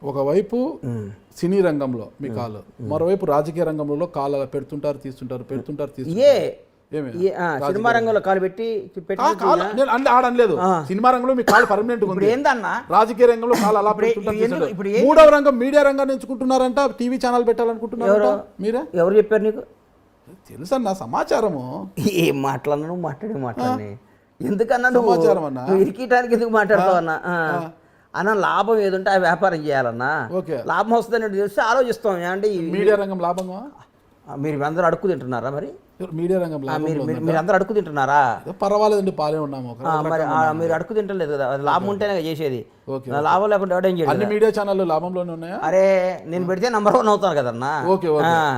ఒకవైపు సినీ రంగంలో మీ కాలు, మరోవైపు రాజకీయ రంగంలో కాలు అలా పెడుతుంటారు తీస్తుంటారు. సినిమా రంగంలో కాలు పెట్టి ఆడలేదు. సినిమా రంగంలో మీ కాలు పర్మనెంట్ ఉంది. ఏందన్నా రాజకీయ రంగంలో కాలు అలా పెడుతుంటారు. మూడవ రంగం మీడియా రంగాన్ని ఎంచుకుంటున్నారంట, టీవీ ఛానల్ పెట్టాలనుకుంటున్నారు. మీరే ఎవరు చెప్పారు నీకు? తెలుసన్నా సమాచారము. ఏం మాట్లాడినా నువ్వు మాట్లాడి ఎందుకన్నా నువ్వు ఇరికిటానికి ఎందుకు మాట్లాడతావు అన్నా? అన్న లాభం ఏదుంటే ఆ వ్యాపారం చేయాలన్నా. లాభం వస్తుందని తెలిసి ఆలోచిస్తాం. అంటే మీడియా రంగం లాభంగా మీరు అందరూ అడుక్కు తింటున్నారా? మరి మీడియా రంగం మీరు అందరూ అడుక్కు తింటున్నారా? పర్వాలేదండి, పాలే ఉన్నాము. మరి మీరు అడుక్కు తింటలేదు కదా, లాభం ఉంటేనే చేసేది. లాభం లేకుండా ఎవడేం చేయాలి? మీడియా ఛానల్ లాభంలోనే ఉన్నాయా? అరే నేను పెడితే నంబర్ 1 అవుతాను కదన్నా.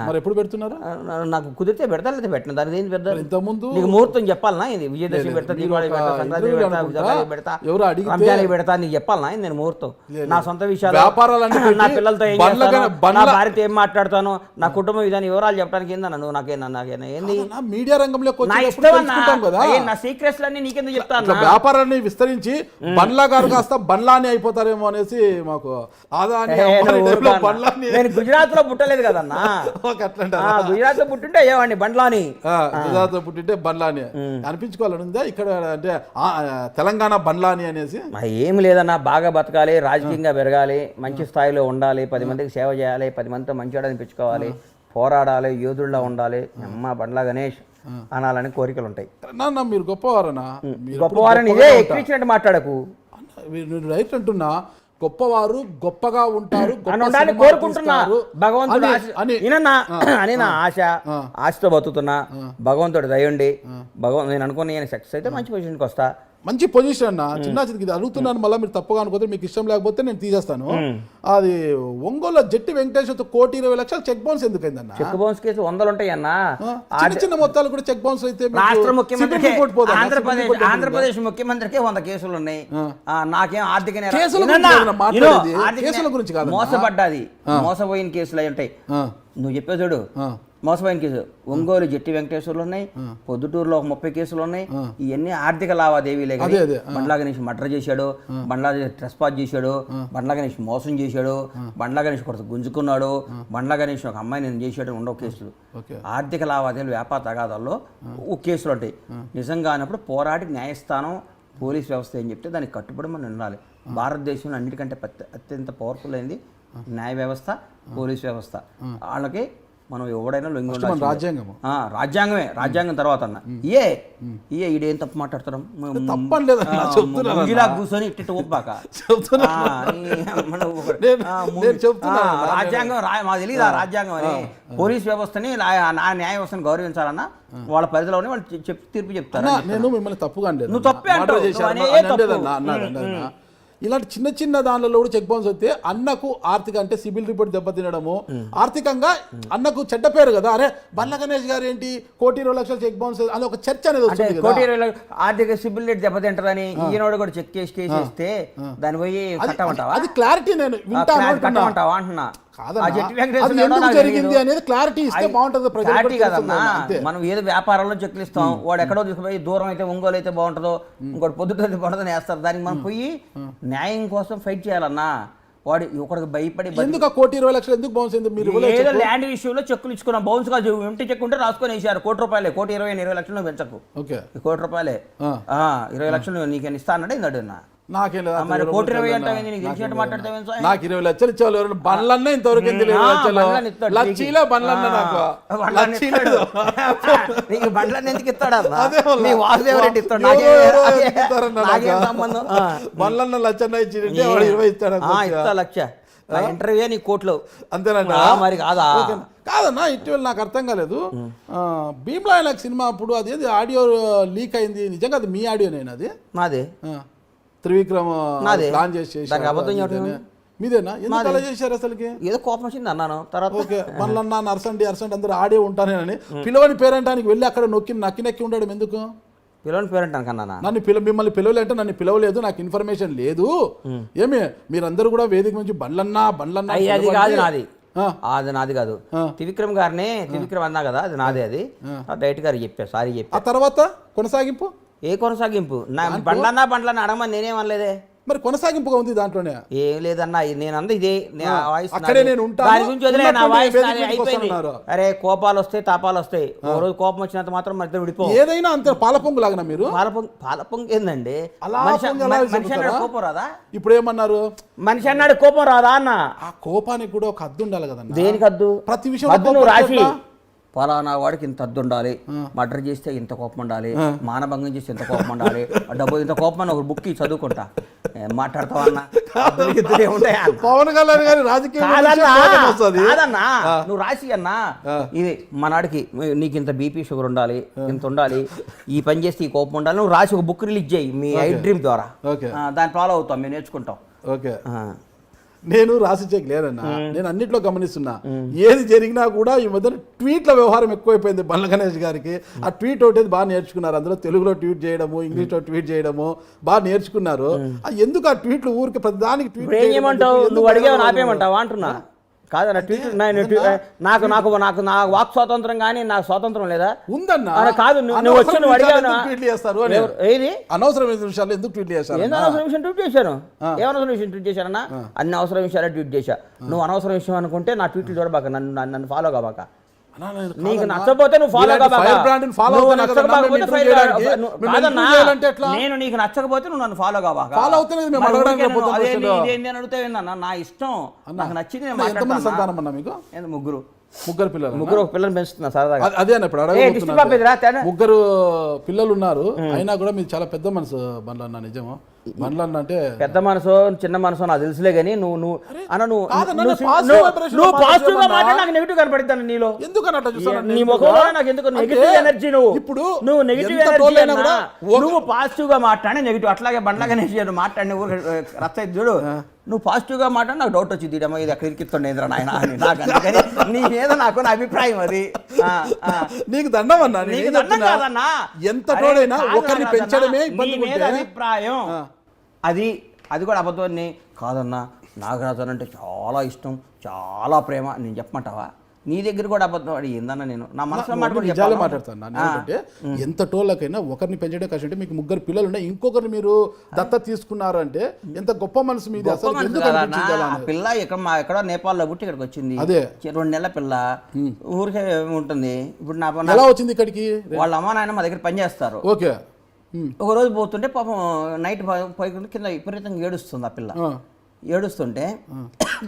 మరి ఎప్పుడు పెడుతున్నారు? నాకు కుదిరితే పెడతా, లేదా పెట్టిన దాని ఏం పెద్ద. ఇంతకుముందు నీకు ముహూర్తం చెప్పాలనా? ఇది విజయదశమి పెడతా, దీపావళి పెడతా, సంక్రాంతి పెడతా, రంజానికి పెడతా, నీకు చెప్పాలనా? నేను ముహూర్తం నా సొంత విషయాలు, నా పిల్లలతో ఏం చేస్తాను, నా భార్యతో ఏం మాట్లాడతాను, నా కుటుంబ విధానం వివరాలు చెప్పడానికి ఏందన్నా నువ్వు? నాకేనా ఏంది మీడియా రంగంలో నా సీక్రెట్స్ అన్ని నీకెందుకు చెప్తాను? వ్యాపారాన్ని విస్తరించి బండ్లా గారు కాస్త బండ్లా అయిపోతారేమో అనేసి మాకు. నేను గుజరాత్ లో పుట్టలేదు కదన్నా. గుజరాత్ లో పుట్టింటే ఏమండి బండ్లాని, గుజరాత్ లో పుట్టింటే బండ్లాని అనిపించుకోవాలని ఉందా ఇక్కడ? అంటే తెలంగాణ బండ్లాని అనేసి ఏమి లేదన్నా. బాగా బతకాలి, రాజకీయంగా పెరగాలి, మంచి స్థాయిలో ఉండాలి, 10 మందికి సేవ చేయాలి, 10 మందితో మంచివాడు అనిపించుకోవాలి, పోరాడాలి, యోధుల్లా ఉండాలి, అమ్మ బండ్లా గణేష్ అనాలని కోరికలు ఉంటాయి. మీరు గొప్పవారనా? గొప్పవారని ఇదే ఎక్కించినట్టు మాట్లాడకు. రైట్ అంటున్నా. గొప్పవారు గొప్పగా ఉంటారు కోరుకుంటున్నా. భగవంతుడు అని నా ఆశతో బతుకుతున్నా. భగవంతుడు దయండి. నేను అనుకుని నేను సక్సెస్ అయితే మంచి పొజిషన్కి వస్తా. మంచి పొజిషన్ అన్న. చిన్న ఇది అడుగుతున్నాను, మళ్ళీ మీరు తప్పుగా అనుకోతే, మీకు ఇష్టం లేకపోతే నేను తీసేస్తాను. అది ఒంగోలు జట్టి వెంకటేశ్వర 1,20,00,000 చెక్ బౌన్స్ ఎందుకైందన్న? చెక్ బౌన్స్ కేసు 100 ఉంటాయి అన్న. చిన్న మొత్తాలు కూడా చెక్ బౌన్స్ అయితే రాష్ట్ర ముఖ్యమంత్రి ఆంధ్రప్రదేశ్ ముఖ్యమంత్రికి 100 కేసులు ఉన్నాయి. నాకేం ఆర్థిక కేసుల గురించి కాదు, మోసపడ్డాది, మోసపోయిన కేసులు అయి ఉంటాయి. నువ్వు చెప్పే చూడు, మోసపోయిన కేసు ఒంగోలు జట్టి వెంకటేశ్వర్లు ఉన్నాయి, పొద్దుటూరులో 30 కేసులు ఉన్నాయి. ఇవన్నీ ఆర్థిక లావాదేవీలే. బండ్లా గణేష్ మర్డర్ చేశాడు, బండ్లా ట్రెస్పాస్ చేశాడు, బండ్లా గణేష్ మోసం చేశాడు, బండ్లా గణేష్ కొడుకు గుంజుకున్నాడు, బండ్లా గణేష్ ఒక అమ్మాయి నేను చేశాడు, ఉండవు కేసులు. ఆర్థిక లావాదేవీలు, వ్యాపార తగాదాల్లో కేసులు ఉంటాయి. నిజంగా అన్నప్పుడు పోరాడి న్యాయస్థానం, పోలీస్ వ్యవస్థ ఏం చెప్తే దానికి కట్టుబడి మనం ఉండాలి. భారతదేశంలో అన్నిటికంటే అత్యంత పవర్ఫుల్ అయింది న్యాయ వ్యవస్థ, పోలీస్ వ్యవస్థ. వాళ్ళకి మనం ఎవడైనా లొంగి ఉండాలి. రాజ్యాంగమే, రాజ్యాంగం తర్వాత అన్న ఈడేం తప్పు మాట్లాడతాం, కూర్చొని ఇట్టి ఒప్పాక రాజ్యాంగం మాకు తెలియదు. ఆ రాజ్యాంగం అని పోలీస్ వ్యవస్థని, న్యాయ వ్యవస్థని గౌరవించాలన్నా వాళ్ళ పరిధిలోనే వాళ్ళు తీర్పు చెప్తారు. నేను మిమ్మల్ని తప్పుగా నువ్వు తప్పే అంటావు. ఇలాంటి చిన్న చిన్న దానిలో కూడా చెక్ బౌన్స్ వస్తే అన్నకు ఆర్థిక, అంటే సిబిల్ రిపోర్ట్ దెబ్బతినడము, ఆర్థికంగా అన్నకు చెడ్డ పేరు కదా. అరే బండ్ల గణేష్ గారు ఏంటి 1,20,00,000 చెక్ బౌన్స్ అని ఒక చర్చ అనేది వస్తుంది. 1,20,00,000 ఆర్థిక సిబిల్ రేట్ దెబ్బతింటారని ఈయనోడు కూడా చెక్ చేసి ఇస్తే దాన్ని పోయి కట్టమంటావా? అది క్లారిటీ నేను కట్టమంటావా అంటున్నా. జరిగింది అనేది క్లారిటీ ఇస్తే బాగుంటుంది. మనం ఏదో వ్యాపారంలో చెక్లు ఇస్తాం, వాడు ఎక్కడో తీసుకుపోయి దూరం అయితే ఒంగోలు అయితే బాగుంటుందో, ఇంకోటి పొద్దుట బాగుంటుందని వేస్తారు. దానికి మనం పోయి న్యాయం కోసం ఫైట్ చేయాలన్నా. వాడు ఒకడికి భయపడి ఎందుకు 1,20,00,000 ఎందుకు బౌన్స్ అయింది? మీరు ఏదో ల్యాండ్ విషయంలో చెక్కులు ఇచ్చుకున్నాం, బౌన్స్ కాదు, ఎంటీ చెక్ ఉంటే రాసుకొని వేసారు. ₹1,20,000, 1,20,00,000 పెంచకు, ₹1,20,000 20,00,000 నీకు ఇస్తా అన్నాడు. ఇందడు నాకేం లేదు. మరి 1,20,000 అంటే మాట్లాడతావు? నాకు 20,00,000 ఇచ్చేవాళ్ళు. బండ్లన్నా ఇంతవరకు లక్షలో బండ్లన్న నాకు బండ్లన్నీ ఎందుకు ఇస్తాడా? వాసుదేవరెడ్డి ఇస్తాడు. బండ్లన్న లక్షన్న ఇచ్చి 20 ఇస్తాడు. ఇస్తా లక్ష ఇంటర్వ్యూ నీ కోర్టులో అంతేనా? మరి కాదా? కాదన్నా, ఇటీవల నాకు అర్థం కాలేదు. భీమ్లా నాకు సినిమా అప్పుడు అదేది ఆడియో లీక్ అయింది, నిజంగా అది మీ ఆడియోనేనా? అది నాదే. త్రివిక్రమ్ ప్లాన్ చేసి మీదేనా? ఎందుకు అలా చేశారు? అసలుకి ఏదో కోపం వచ్చింది అన్నాను. తర్వాత ఓకే మళ్ళీ అరసండి అందరూ ఆడే ఉంటానేనని పిలవని పేరెంటానికి వెళ్ళి అక్కడ నక్కి ఉండడం ఎందుకు? పిలవని పేరెంటానికి అన్నా నన్ను మిమ్మల్ని పిలవలేంటే నన్ను పిలవలేదు, నాకు ఇన్ఫర్మేషన్ లేదు. ఏమి మీరందరూ కూడా వేదిక నుంచి బండ్లన్నా అది కాదు నాది, అది నాది కాదు. త్రివిక్రమ్ గారిని త్రివిక్రమ్ అన్నా కదా, అది నాదే. అది డైరెక్ట్ గారు చెప్పా, సారీ చెప్పా. ఆ తర్వాత కొనసాగింపు ఏ కొనసాగింపు? బండ్లన్నా అడగమని నేనేమనలేదే. మరి కొనసాగింపుగా ఉంది దాంట్లోనే. ఏం లేదన్నా నేను అంద ఇదే వాయిస్ అక్కడే నేను ఉంటాను, దాని గురించి వదిలే, నా ఉన్నటువంటి వాయిస్ వేదిక నాది మీదకి అయిపోయింది. వస్తున్నారు. అరే కోపాలు వస్తాయి, తాపాలు వస్తాయి, ఓ రోజు కోపం వచ్చినంత మాత్రం మన ఇద్దరు విడిపో. ఏదైనా అంతే పాలపొంగు లాగనా మీరు? పాలపొంగు ఏందండి? అలా మనిషి పొంగి అలా మనిషి అన్నాడు చెబుతారా? కోపం రాదా? ఇప్పుడు ఏమన్నారు? మనిషి అన్నాడు కోపం రాదా అన్న? ఆ కోపానికి కూడా ఒక హద్దు ఉండాలి కదన్నా. దేనికి హద్దు? ప్రతి విషయం హద్దు నువ్వు రాసి పలానా వాడికి ఇంత హద్దు ఉండాలి, మర్డర్ చేస్తే ఇంత కోపం ఉండాలి, మానభంగం చేస్తే ఇంత కోపం ఉండాలి, డబ్బు ఇంత కోపం అని ఒక బుక్ చదువుకుంటా. ఏం మాట్లాడతావా అన్న? పవన్ కళ్యాణ్ గారి రాజకీయ కాదన్నా, నువ్వు రాసి అన్నా ఇది మనాడికి నీకు ఇంత బీపీ షుగర్ ఉండాలి, ఇంత ఉండాలి, ఈ పని చేస్తే ఈ కోపం ఉండాలి, నువ్వు రాసి ఒక బుక్ రిలీజ్ చేయి మీ ఐ డ్రీమ్ ద్వారా. దాన్ని ఫాలో అవుతాం, మేము నేర్చుకుంటాం. ఓకే, నేను రాసి లేదన్నా. నేను అన్నిట్లో గమనిస్తున్నా, ఏది జరిగినా కూడా ఈ మధ్య ట్వీట్ల వ్యవహారం ఎక్కువైపోయింది బండ్ల గణేష్ గారికి. ఆ ట్వీట్ ఒకటి బాగా నేర్చుకున్నారు, అందులో తెలుగులో ట్వీట్ చేయడము, ఇంగ్లీష్లో ట్వీట్ చేయడము బాగా నేర్చుకున్నారు. ఎందుకు ఆ ట్వీట్లు ఊరికి ప్రతిదానికి ట్వీట్ చేయమంటావు? నువ్వు అడిగావు నాపేమంటావా అంటున్నా. కాదన్న ట్వీట్ నాకు నాకు నాకు నా వాక్ స్వాతంత్రం కానీ నాకు స్వాతంత్రం లేదా? ఉందన్నా. కాదు నువ్వు వచ్చి నువ్వు అడిగావు ట్వీట్ చేస్తారు ఏది అనవసరమైన విషయాలు ఎందుకు ట్వీట్ చేస్తారు? ఏం అనవసరం విషయం ట్వీట్ చేశాను? ఏమనవసరం విషయం ట్వీట్ చేశానన్నా? అన్ని అవసరం విషయాలే ట్వీట్ చేశా. నువ్వు అనవసరం విషయం అనుకుంటే నా ట్వీట్లు చూడబాక, నన్ను ఫాలో కాబాక. నీకు నచ్చకపోతే నువ్వు ఫాలో నేను నీకు నచ్చకపోతే నువ్వు నన్ను ఫాలో కాబాక. ఇదేంటి అని అడుగుతావు ఏందన్నా? నా ఇష్టం, నాకు నచ్చింది. ముగ్గురు పిల్లలు, ముగ్గురు ఒక పిల్లలు పెంచుతున్నా సరదాగా. అదే అన్న ఇప్పుడు అడగ ముగ్గురు పిల్లలు ఉన్నారు, అయినా కూడా మీరు చాలా పెద్ద మనసు బండ్లన్న. నిజమా? బండ్లన్న అంటే పెద్ద మనసు చిన్న మనసు నాకు తెలుసులే కానీ నువ్వు పాజిటివ్ గా మాట్లాడి నాకు నెగిటివ్ కనపడుతాను నీలో. నీ ముఖంలో నాకు ఎందుకు నెగిటివ్ ఎనర్జీ? నువ్వు నెగిటివ్ ఎనర్జీ నువ్వు పాజిటివ్ గా మాట్లాడి నెగిటివ్. అట్లాగే బండ్లాగా మాట్లాడిన ఊరు రచ్చ చూడు. నువ్వు పాజిటివ్ గా మాట్లాడి నాకు డౌట్ వచ్చింది, ఇది అక్కడ ఇరికిస్తుండేంద్ర నాయన అని. నాకు అందుకని నీ మీద నాకు నా అభిప్రాయం అది. నీకు దండం అన్నా, నీకు దండం కాదన్నా. ఎంత తోడైనా ఒకరిని పెంచడమే అభిప్రాయం. అది కూడా అబద్ధాన్ని కాదన్నా. నాగరాజన్ అంటే చాలా ఇష్టం, చాలా ప్రేమ. నేను చెప్పమంటావా? నీ దగ్గర కూడా అబద్ధం అడి ఏందన్నా? నేను నా మనసులో మాట్లాడతాను. అంటే ఎంత టోళ్ళకైనా ఒకరిని పెంచడే కష్టం. అంటే మీకు ముగ్గురు పిల్లలు ఉన్నాయి, ఇంకొకరిని మీరు దత్త తీసుకున్నారు అంటే ఎంత గొప్ప మనసు మీది. పిల్ల ఎక్కడో నేపాల్లో పుట్టి ఇక్కడికి వచ్చింది. అదే 2 నెలల పిల్ల ఊరికే ఉంటుంది. ఇప్పుడు నా ఎలా వచ్చింది ఇక్కడికి? వాళ్ళ అమ్మ నాయన మా దగ్గర పనిచేస్తారు. ఓకే, ఒక రోజు పోతుంటే పాపం నైట్ పైకి కింద విపరీతంగా ఏడుస్తుంది ఆ పిల్ల. ఏడుస్తుంటే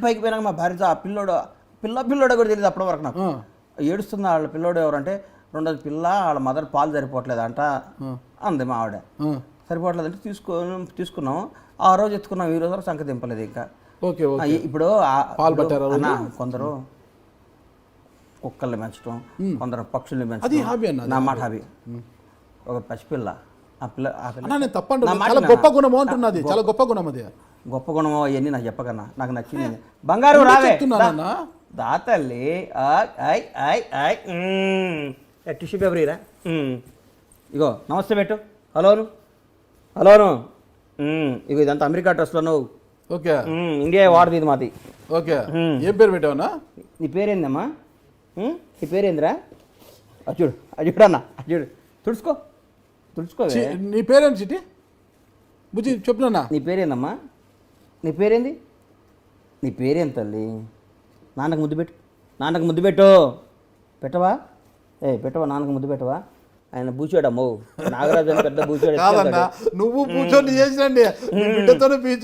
పైకి పోయినాక మా భార్యతో ఆ పిల్లోడు కూడా తెలియదు అప్పటి వరకు నాకు. ఏడుస్తుంది వాళ్ళ పిల్లోడు ఎవరంటే, రెండోది పిల్ల వాళ్ళ మదర్ పాలు సరిపోవట్లేదు అంట అంది మా ఆవిడ. సరిపోవట్లేదు అంటే తీసుకున్నాం. ఆ రోజు ఎత్తుకున్నాం, ఈ రోజు వరకు సంఖ్య దింపలేదు ఇంకా. ఇప్పుడు కొందరు కుక్కల్ని పెంచడం, కొందరు పక్షుల్ని పెంచడం నా మాట హాబీ. ఒక పసిపిల్ల గొప్ప గుణము అంటున్నది, చాలా గొప్ప గుణం. అది గొప్ప గుణమో అవన్నీ నాకు చెప్పకన్నా, నాకు నచ్చింది. బంగారు రావే దాతల్లి టిష్యూ పేపర్ ఇరా. ఇగో నమస్తే పెట్టు. హలోను ఇగో ఇదంతా అమెరికా డ్రెస్లో నువ్వు. ఓకే, ఇండియా వాడది ఇది మాది. ఓకే, ఏం పేరు పెట్టావునా? నీ పేరేందమ్మా? నీ పేరేందిరా? అచ్చుడు అన్నా, అచ్చుడు తుడుచుకో. నీ పేరేంటి చిట్టి? బుజ్జి చెప్పునా? నీ పేరేందమ్మా? నీ పేరేంది? నీ పేరేం తల్లి? నాన్నకు ముద్దు పెట్టు. పెట్టవా? పెట్టవా? నాన్నకు ముద్దు పెట్టవా? ఆయన బూచాడమ్మో, నాగరాజు అని పెద్ద బూచాడు. నువ్వు కూర్చొని చేసినండి,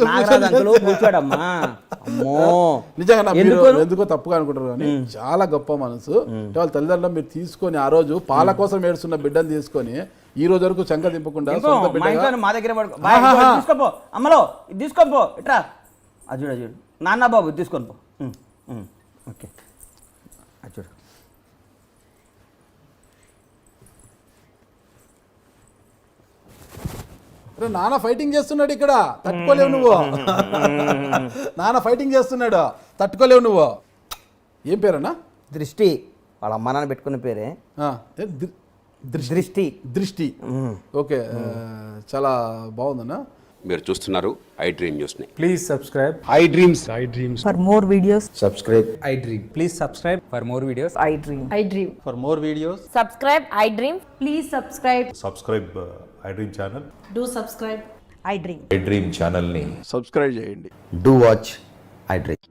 నాగరాజు బూచాడమ్మా. అమ్మో నిజంగా ఎందుకో తప్పుగా అనుకుంటారు కానీ చాలా గొప్ప మనసు. వాళ్ళ తల్లిదండ్రులు మీరు తీసుకొని ఆ రోజు పాల కోసం ఏడుస్తున్న బిడ్డను తీసుకొని ఈ రోజు వరకు చంక దింపకుండా మా దగ్గర తీసుకోపో. అమ్మలో తీసుకోపో. ఇట్రా అజుడు నాన్న బాబు తీసుకొని పో. ఓకే అజుడు. నాన్న ఫైటింగ్ చేస్తున్నాడు ఇక్కడ, తట్టుకోలేవు నువ్వు. నాన్న ఫైటింగ్ చేస్తున్నాడు, తట్టుకోలేవు నువ్వు. ఏం పేరన్నా? దృష్టి. వాళ్ళ అమ్మ నాన్న పెట్టుకున్న పేరే దృష్టి. ఓకే, చాలా బాగుందన్నా. మీరు చూస్తున్నారు ఐ డ్రీమ్ న్యూస్ ని. Please subscribe I dreams. For more videos subscribe I dream. Please subscribe for more videos. I dream for more videos. Subscribe I Dream. Please subscribe. Subscribe iDream channel. Do subscribe I dream I dream ఛానల్ని do watch I dream.